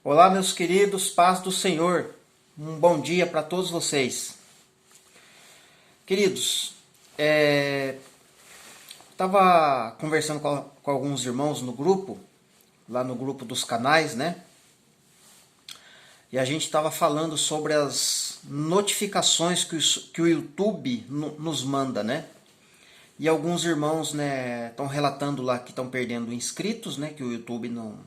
Olá, meus queridos, paz do Senhor. Um bom dia para todos vocês. Queridos, estava conversando com alguns irmãos no grupo, lá no grupo dos canais, né? E a gente estava falando sobre as notificações que o YouTube nos manda, né? E alguns irmãos, né, estão relatando lá que estão perdendo inscritos, né? Que o YouTube não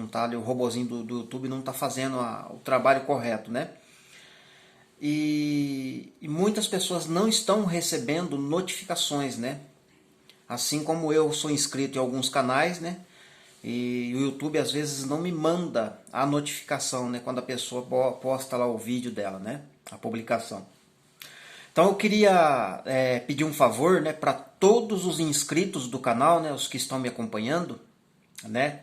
tá ali, o robozinho do YouTube não está fazendo o trabalho correto, né? E muitas pessoas não estão recebendo notificações, né? Assim como eu sou inscrito em alguns canais, né? E o YouTube às vezes não me manda a notificação, né? Quando a pessoa posta lá o vídeo dela, né? A publicação. Então eu queria pedir um favor, né? Para todos os inscritos do canal, né? Os que estão me acompanhando, né?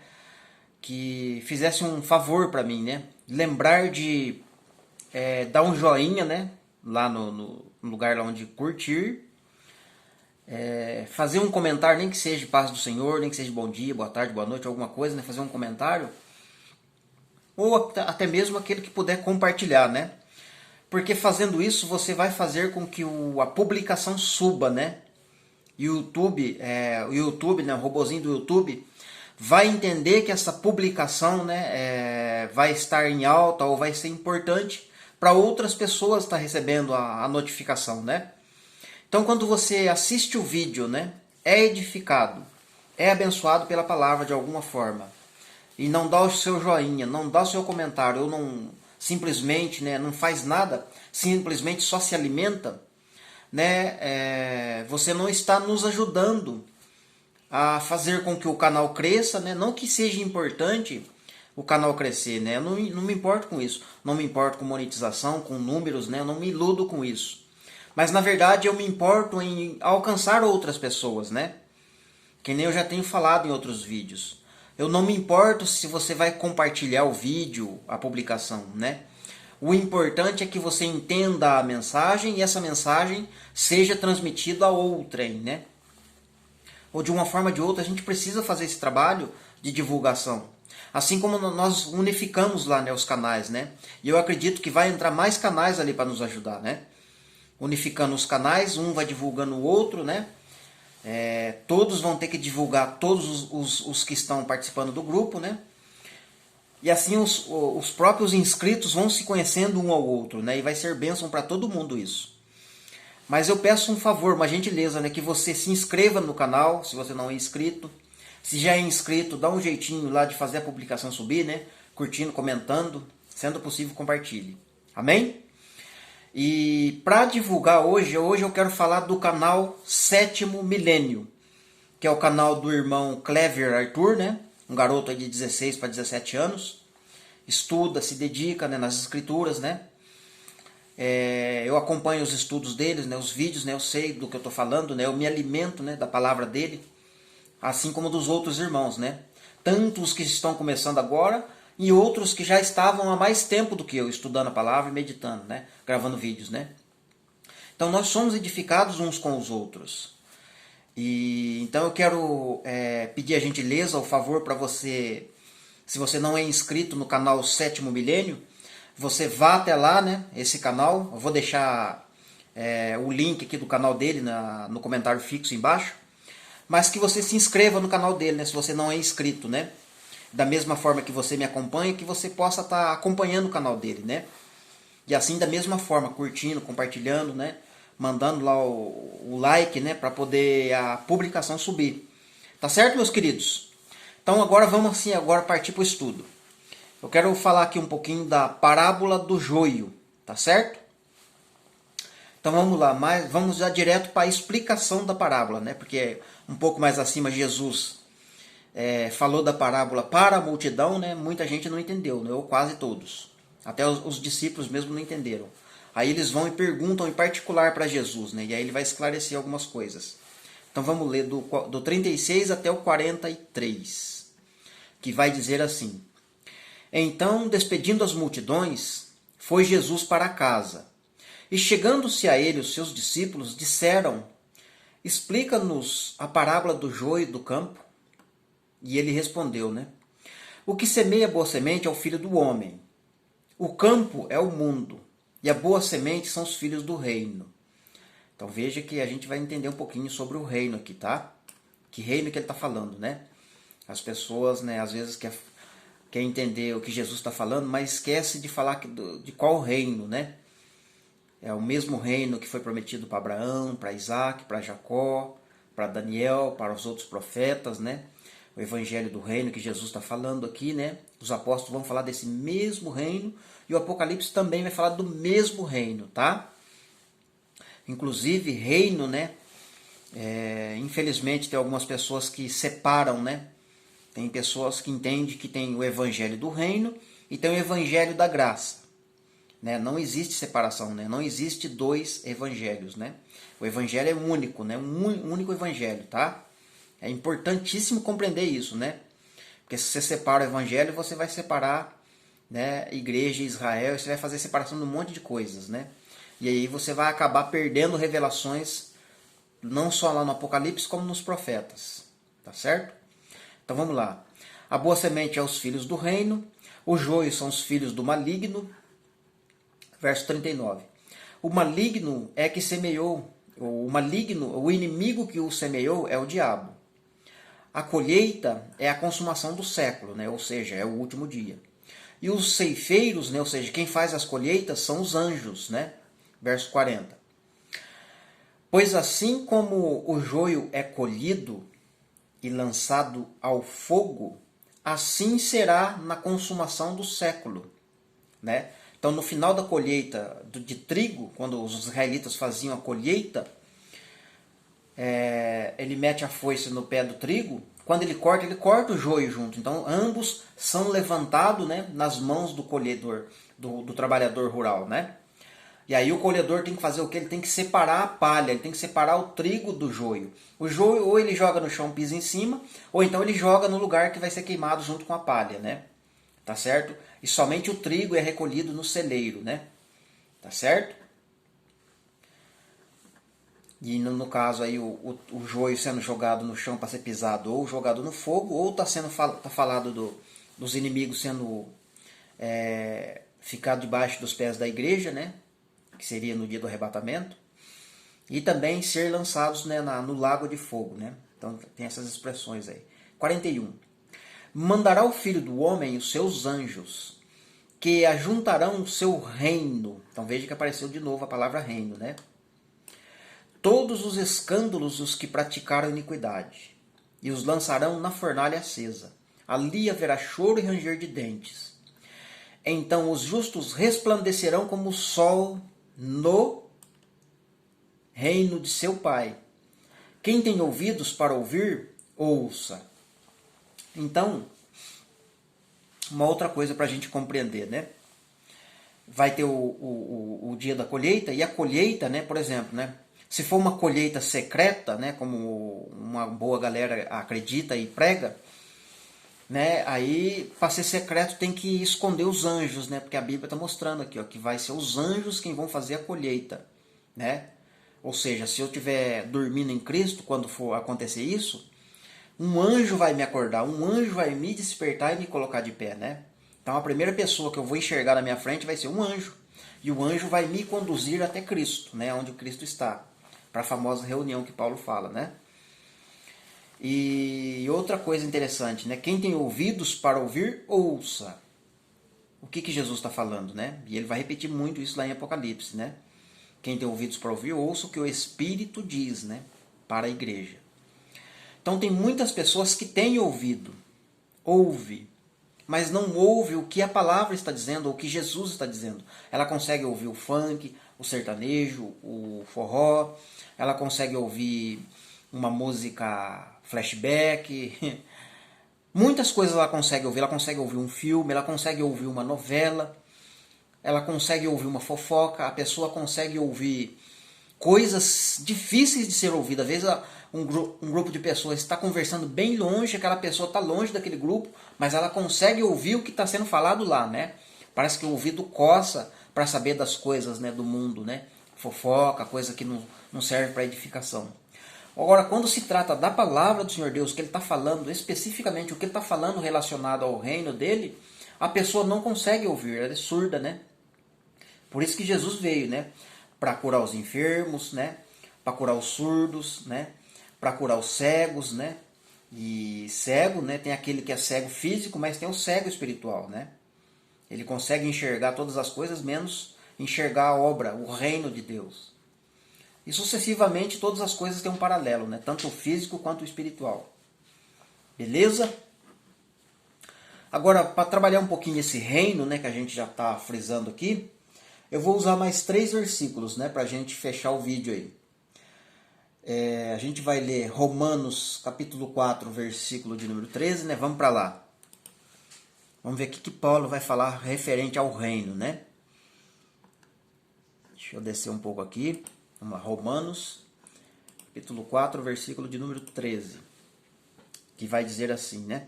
Que fizessem um favor para mim, né? Lembrar de dar um joinha, né? Lá no lugar lá onde curtir. Fazer um comentário, nem que seja paz do Senhor, nem que seja bom dia, boa tarde, boa noite, alguma coisa, né? Fazer um comentário. Ou até mesmo aquele que puder compartilhar, né? Porque fazendo isso você vai fazer com que a publicação suba, né? O YouTube, né? O robozinho do YouTube vai entender que essa publicação, né? Vai estar em alta ou vai ser importante para outras pessoas estar recebendo a notificação, né? Então, quando você assiste o vídeo, né, é edificado, é abençoado pela palavra de alguma forma, e não dá o seu joinha, não dá o seu comentário, ou não simplesmente, né, não faz nada, simplesmente só se alimenta, né, você não está nos ajudando a fazer com que o canal cresça, né, não que seja importante o canal crescer, né, eu não me importo com isso, não me importo com monetização, com números, né, eu não me iludo com isso. Mas na verdade eu me importo em alcançar outras pessoas, né? Que nem eu já tenho falado em outros vídeos. Eu não me importo se você vai compartilhar o vídeo, a publicação, né? O importante é que você entenda a mensagem e essa mensagem seja transmitida a outrem, né? Ou de uma forma ou de outra a gente precisa fazer esse trabalho de divulgação. Assim como nós unificamos lá, né, os canais, né? E eu acredito que vai entrar mais canais ali para nos ajudar, né? Unificando os canais, um vai divulgando o outro, né? Todos vão ter que divulgar todos os que estão participando do grupo, né? E assim os próprios inscritos vão se conhecendo um ao outro, né? E vai ser bênção para todo mundo isso. Mas eu peço um favor, uma gentileza, né? Que você se inscreva no canal, se você não é inscrito. Se já é inscrito, dá um jeitinho lá de fazer a publicação subir, né? Curtindo, comentando, sendo possível, compartilhe. Amém? E para divulgar hoje eu quero falar do canal Sétimo Milênio, que é o canal do irmão Clever Arthur, né? Um garoto aí de 16 para 17 anos. Estuda, se dedica, né, nas escrituras, né? Eu acompanho os estudos deles, né, os vídeos, né, eu sei do que eu estou falando, né? Eu me alimento, né, da palavra dele, assim como dos outros irmãos, né? Tanto os que estão começando agora, e outros que já estavam há mais tempo do que eu, estudando a palavra e meditando, né? Gravando vídeos, né? Então nós somos edificados uns com os outros. E então eu quero pedir a gentileza, o favor para você, se você não é inscrito no canal Sétimo Milênio, você vá até lá, né? Esse canal, eu vou deixar o link aqui do canal dele no comentário fixo embaixo, mas que você se inscreva no canal dele, né? Se você não é inscrito, né? Da mesma forma que você me acompanha, que você possa estar acompanhando o canal dele, né? E assim, da mesma forma, curtindo, compartilhando, né? Mandando lá o like, né? Para poder a publicação subir. Tá certo, meus queridos? Então agora vamos assim, agora partir para o estudo. Eu quero falar aqui um pouquinho da parábola do joio, tá certo? Então vamos lá, vamos já direto para a explicação da parábola, né? Porque um pouco mais acima Jesus falou da parábola para a multidão, né? Muita gente não entendeu, né? Ou quase todos. Até os discípulos mesmo não entenderam. Aí eles vão e perguntam em particular para Jesus, né? E aí ele vai esclarecer algumas coisas. Então vamos ler do 36 até o 43, que vai dizer assim: Então, despedindo as multidões, foi Jesus para casa. E chegando-se a ele os seus discípulos, disseram: Explica-nos a parábola do joio do campo. E ele respondeu, né? O que semeia a boa semente é o filho do homem. O campo é o mundo. E a boa semente são os filhos do reino. Então veja que a gente vai entender um pouquinho sobre o reino aqui, tá? Que reino que ele está falando, né? As pessoas, né, às vezes quer entender o que Jesus está falando, mas esquece de falar de qual reino, né? É o mesmo reino que foi prometido para Abraão, para Isaac, para Jacó, para Daniel, para os outros profetas, né? O evangelho do reino que Jesus está falando aqui, né? Os apóstolos vão falar desse mesmo reino e o Apocalipse também vai falar do mesmo reino, tá? Inclusive, reino, né? Infelizmente tem algumas pessoas que separam, né? Tem pessoas que entendem que tem o evangelho do reino e tem o evangelho da graça. Né? Não existe separação, né? Não existe dois evangelhos, né? O evangelho é único, né? Um único evangelho, tá? É importantíssimo compreender isso, né? Porque se você separa o evangelho, você vai separar, né, igreja e Israel, você vai fazer separação de um monte de coisas, né? E aí você vai acabar perdendo revelações, não só lá no Apocalipse, como nos profetas, tá certo? Então vamos lá. A boa semente é os filhos do reino, o joio são os filhos do maligno. Verso 39. O maligno é que semeou, o maligno, o inimigo que o semeou é o diabo. A colheita é a consumação do século, né? Ou seja, é o último dia. E os ceifeiros, né? Ou seja, quem faz as colheitas são os anjos, né? Verso 40. Pois assim como o joio é colhido e lançado ao fogo, assim será na consumação do século, né? Então, no final da colheita de trigo, quando os israelitas faziam a colheita, ele mete a foice no pé do trigo. Quando ele corta o joio junto. Então, ambos são levantados, né, nas mãos do colhedor, do trabalhador rural, né? E aí o colhedor tem que fazer o quê? Ele tem que separar a palha, ele tem que separar o trigo do joio. O joio ou ele joga no chão, pisa em cima, ou então ele joga no lugar que vai ser queimado junto com a palha, né? Tá certo? E somente o trigo é recolhido no celeiro, né? Tá certo? E no caso aí o joio sendo jogado no chão para ser pisado, ou jogado no fogo, ou tá falado dos inimigos sendo ficar debaixo dos pés da igreja, né? Que seria no dia do arrebatamento. E também ser lançados, né, no lago de fogo, né? Então tem essas expressões aí. 41. Mandará o Filho do Homem os seus anjos, que ajuntarão o seu reino. Então veja que apareceu de novo a palavra reino, né? Todos os escândalos dos que praticaram iniquidade, e os lançarão na fornalha acesa. Ali haverá choro e ranger de dentes. Então os justos resplandecerão como o sol no reino de seu Pai. Quem tem ouvidos para ouvir, ouça. Então, uma outra coisa para a gente compreender, né? Vai ter o dia da colheita, e a colheita, né, por exemplo, né, se for uma colheita secreta, né, como uma boa galera acredita e prega, né, aí para ser secreto tem que esconder os anjos, né, porque a Bíblia está mostrando aqui, ó, que vai ser os anjos quem vão fazer a colheita, né? Ou seja, se eu estiver dormindo em Cristo, quando for acontecer isso, um anjo vai me acordar, um anjo vai me despertar e me colocar de pé, né? Então a primeira pessoa que eu vou enxergar na minha frente vai ser um anjo. E o anjo vai me conduzir até Cristo, né? Onde Cristo está. Para a famosa reunião que Paulo fala, né? E outra coisa interessante, né? Quem tem ouvidos para ouvir, ouça. O que Jesus está falando, né? E ele vai repetir muito isso lá em Apocalipse, né? Quem tem ouvidos para ouvir, ouça o que o Espírito diz, né? Para a igreja. Então tem muitas pessoas que têm ouvido, ouve, mas não ouve o que a palavra está dizendo, ou o que Jesus está dizendo. Ela consegue ouvir o funk, o sertanejo, o forró, ela consegue ouvir uma música flashback, muitas coisas ela consegue ouvir um filme, ela consegue ouvir uma novela, ela consegue ouvir uma fofoca, a pessoa consegue ouvir coisas difíceis de ser ouvidas. Às vezes um grupo de pessoas está conversando bem longe, aquela pessoa está longe daquele grupo, mas ela consegue ouvir o que está sendo falado lá, né? Parece que o ouvido coça para saber das coisas, né, do mundo, né? Fofoca, coisa que não serve para edificação. Agora, quando se trata da palavra do Senhor Deus, que ele está falando especificamente, o que ele está falando relacionado ao reino dele, a pessoa não consegue ouvir, ela é surda, né? Por isso que Jesus veio, né? Para curar os enfermos, né? Para curar os surdos, né? Para curar os cegos, né? E cego, né? Tem aquele que é cego físico, mas tem o cego espiritual, né? Ele consegue enxergar todas as coisas, menos enxergar a obra, o reino de Deus. E sucessivamente todas as coisas têm um paralelo, né? Tanto o físico quanto o espiritual. Beleza? Agora, para trabalhar um pouquinho esse reino, né, que a gente já está frisando aqui, eu vou usar mais 3 versículos, né, para a gente fechar o vídeo aí. A gente vai ler Romanos capítulo 4, versículo de número 13, né? Vamos para lá. Vamos ver o que Paulo vai falar referente ao reino, né? Deixa eu descer um pouco aqui. Vamos lá, Romanos capítulo 4, versículo de número 13. Que vai dizer assim, né?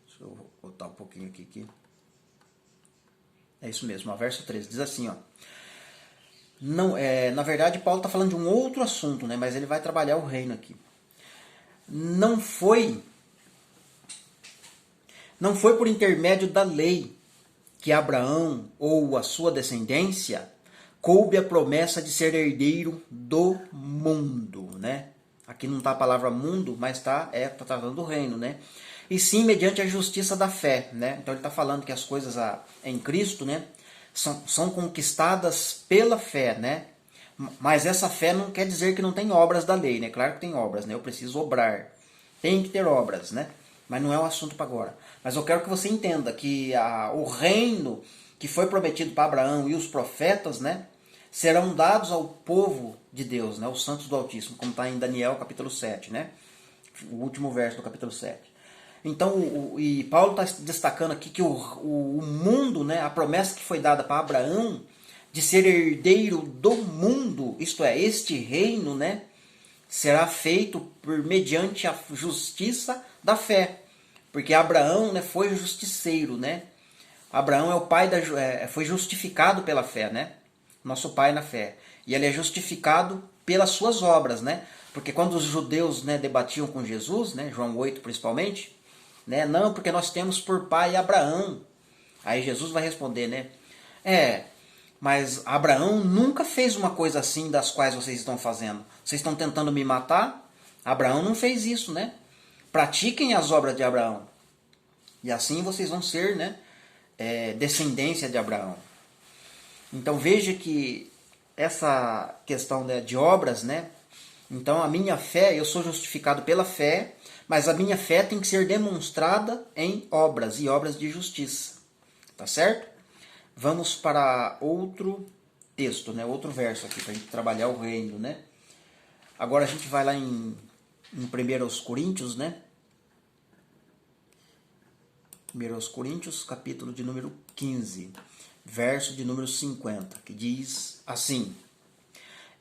Deixa eu botar um pouquinho aqui. É isso mesmo, o verso 13. Diz assim, ó. Não, na verdade, Paulo está falando de um outro assunto, né? Mas ele vai trabalhar o reino aqui. Não foi por intermédio da lei que Abraão ou a sua descendência coube a promessa de ser herdeiro do mundo, né? Aqui não está a palavra mundo, mas tá tratando do reino, né? E sim mediante a justiça da fé, né? Então ele está falando que as coisas em Cristo, né, são conquistadas pela fé, né? Mas essa fé não quer dizer que não tem obras da lei, né? Claro que tem obras, né? Eu preciso obrar. Tem que ter obras, né? Mas não é o assunto para agora. Mas eu quero que você entenda que o reino que foi prometido para Abraão e os profetas, né, serão dados ao povo de Deus, né, os santos do Altíssimo, como está em Daniel capítulo 7, né? O último verso do capítulo 7. Então, e Paulo está destacando aqui que o mundo, né, a promessa que foi dada para Abraão de ser herdeiro do mundo, isto é, este reino, né, será feito mediante a justiça da fé. Porque Abraão, né, foi justiceiro, né? Abraão é o pai foi justificado pela fé, né? Nosso pai na fé. E ele é justificado pelas suas obras, né? Porque quando os judeus, né, debatiam com Jesus, né, João 8 principalmente, né, não, porque nós temos por pai Abraão. Aí Jesus vai responder, né? Mas Abraão nunca fez uma coisa assim das quais vocês estão fazendo. Vocês estão tentando me matar? Abraão não fez isso, né? Pratiquem as obras de Abraão. E assim vocês vão ser, né, descendência de Abraão. Então veja que essa questão, né, de obras, né? Então a minha fé, eu sou justificado pela fé, mas a minha fé tem que ser demonstrada em obras e obras de justiça. Tá certo? Vamos para outro texto, né? Outro verso aqui, para a gente trabalhar o reino, né? Agora a gente vai lá em 1 Coríntios, né? 1 Coríntios, capítulo de número 15, verso de número 50, que diz assim: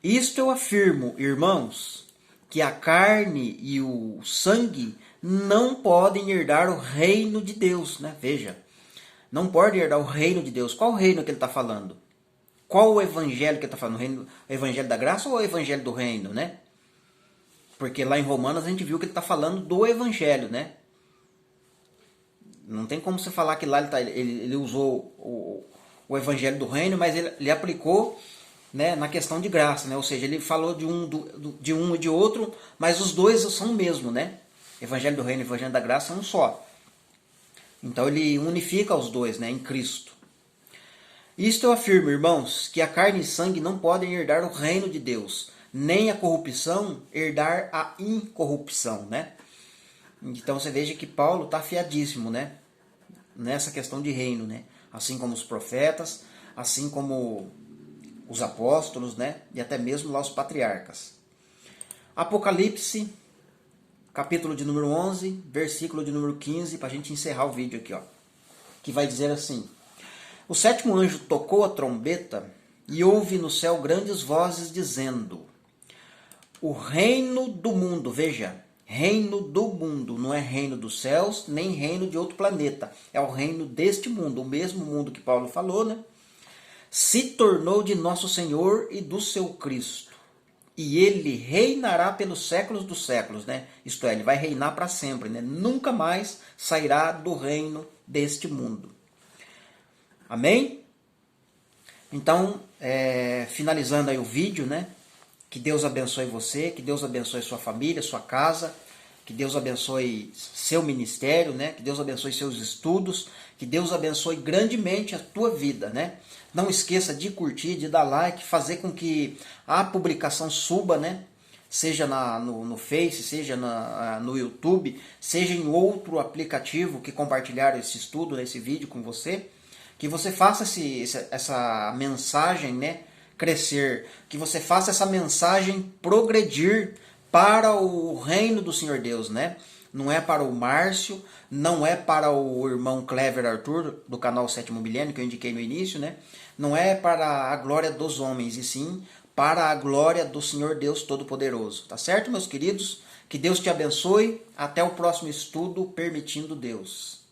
Isto eu afirmo, irmãos, que a carne e o sangue não podem herdar o reino de Deus, né? Veja, não pode herdar o reino de Deus. Qual reino que ele está falando? Qual o evangelho que ele está falando? O evangelho da graça ou o evangelho do reino, né? Porque lá em Romanos a gente viu que ele está falando do evangelho, né? Não tem como você falar que lá ele usou o evangelho do reino, mas ele aplicou, né, na questão de graça, né? Ou seja, ele falou de um e de outro, mas os dois são o mesmo, né? Evangelho do reino e evangelho da graça são um só. Então ele unifica os dois, né, em Cristo. Isto eu afirmo, irmãos, que a carne e sangue não podem herdar o reino de Deus, nem a corrupção herdar a incorrupção, né? Então você veja que Paulo está afiadíssimo, né, nessa questão de reino, né? Assim como os profetas, assim como os apóstolos, né, e até mesmo lá os patriarcas. Apocalipse, capítulo de número 11, versículo de número 15, para a gente encerrar o vídeo aqui, ó, que vai dizer assim: O sétimo anjo tocou a trombeta e houve no céu grandes vozes dizendo: O reino do mundo, veja, reino do mundo, não é reino dos céus, nem reino de outro planeta, é o reino deste mundo, o mesmo mundo que Paulo falou, né? se tornou de nosso Senhor e do seu Cristo. E ele reinará pelos séculos dos séculos, né? Isto é, ele vai reinar para sempre, né? Nunca mais sairá do reino deste mundo. Amém? Então, finalizando aí o vídeo, né? Que Deus abençoe você, que Deus abençoe sua família, sua casa, que Deus abençoe seu ministério, né? Que Deus abençoe seus estudos, que Deus abençoe grandemente a tua vida, né? Não esqueça de curtir, de dar like, fazer com que a publicação suba, né? Seja no Face, seja no YouTube, seja em outro aplicativo que compartilhar esse estudo, esse vídeo com você. Que você faça essa mensagem, né, crescer, que você faça essa mensagem progredir para o reino do Senhor Deus, né? Não é para o Márcio, não é para o irmão Clever Arthur, do canal Sétimo Milênio, que eu indiquei no início, né? Não é para a glória dos homens, e sim para a glória do Senhor Deus Todo-Poderoso. Tá certo, meus queridos? Que Deus te abençoe. Até o próximo estudo, permitindo Deus.